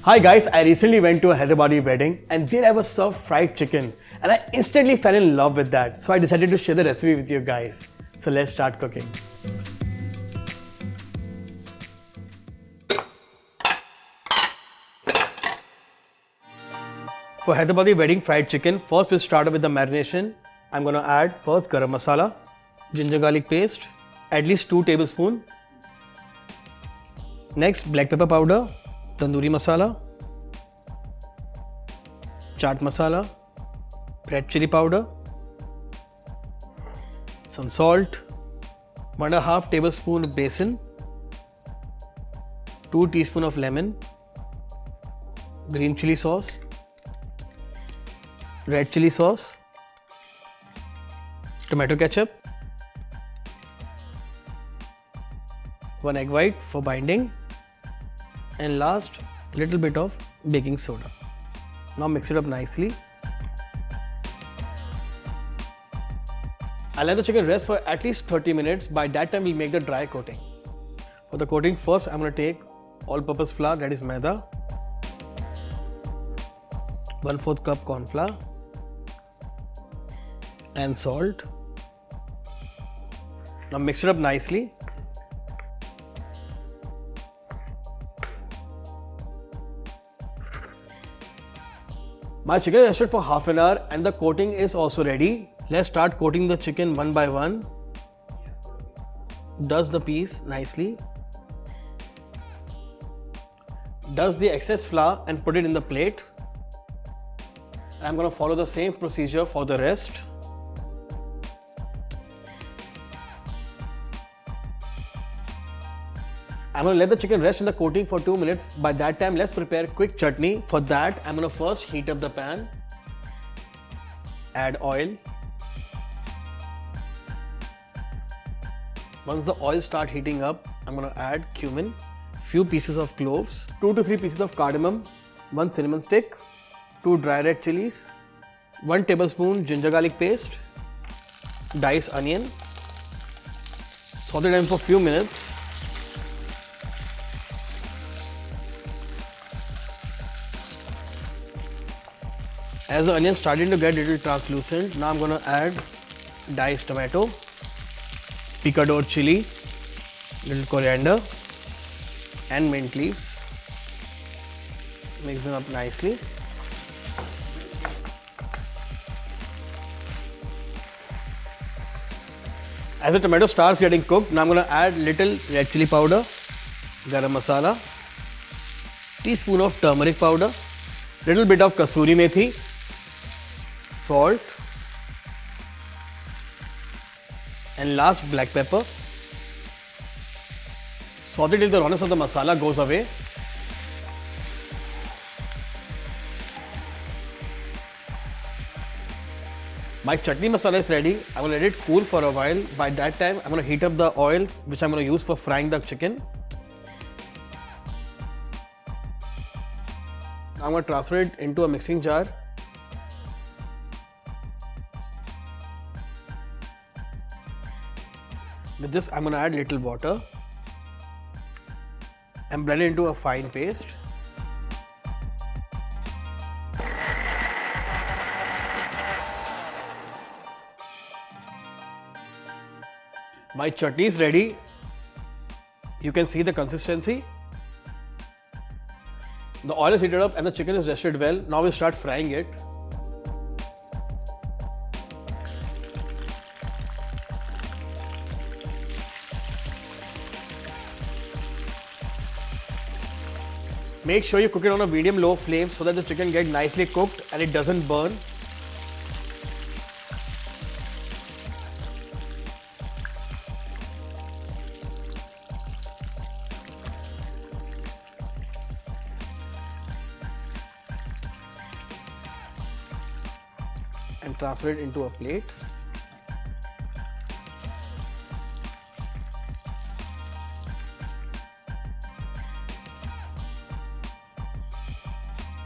Hi guys, I recently went to a Hyderabadi wedding and there I was served fried chicken and I instantly fell in love with that. So I decided to share the recipe with you guys. So let's start cooking. For Hyderabadi wedding fried chicken, first we'll start with the marination. I'm gonna add first garam masala, ginger garlic paste, at least 2 tablespoons. Next black pepper powder, tandoori masala, chaat masala, red chili powder, some salt, 1.5 tablespoon besan, 2 teaspoons of lemon, green chili sauce, red chili sauce, tomato ketchup, 1 egg white for binding, and last little bit of baking soda. Now mix it up nicely. I'll let the chicken rest for at least 30 minutes. By that time we'll make the dry coating. For the coating, first I'm going to take all-purpose flour, that is maida, 1/4 cup corn flour and salt. Now mix it up nicely. My chicken is rested for half an hour and the coating is also ready. Let's start coating the chicken one by one. Dust the piece nicely. Dust the excess flour and put it in the plate. And I'm going to follow the same procedure for the rest. I'm going to let the chicken rest in the coating for 2 minutes. By that time, let's prepare quick chutney. For that, I'm going to first heat up the pan. Add oil. Once the oil starts heating up, I'm going to add cumin, few pieces of cloves, 2 to 3 pieces of cardamom, 1 cinnamon stick, 2 dry red chilies, 1 tablespoon ginger garlic paste, diced onion. Saute them for few minutes. As the onion starting to get a little translucent, now I'm going to add diced tomato, picador chili, little coriander and mint leaves. Mix them up nicely. As the tomato starts getting cooked, now I'm going to add little red chili powder, garam masala, teaspoon of turmeric powder, little bit of kasuri methi, salt, and last black pepper. Saute till the rawness of the masala goes away. My chutney masala is ready. I'm going to let it cool for a while. By that time, I'm going to heat up the oil which I'm going to use for frying the chicken. Now I'm going to transfer it into a mixing jar. With this, I'm going to add little water and blend it into a fine paste. My chutney is ready. You can see the consistency. The oil is heated up and the chicken is rested well. Now we'll start frying it. Make sure you cook it on a medium-low flame so that the chicken gets nicely cooked and it doesn't burn. And transfer it into a plate.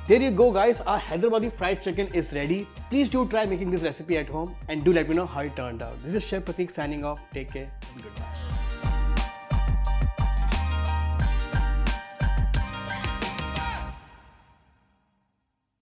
There you go guys, our Hyderabadi fried chicken is ready. Please do try making this recipe at home and do let me know how it turned out. This is Chef Pratik signing off. Take care and goodbye.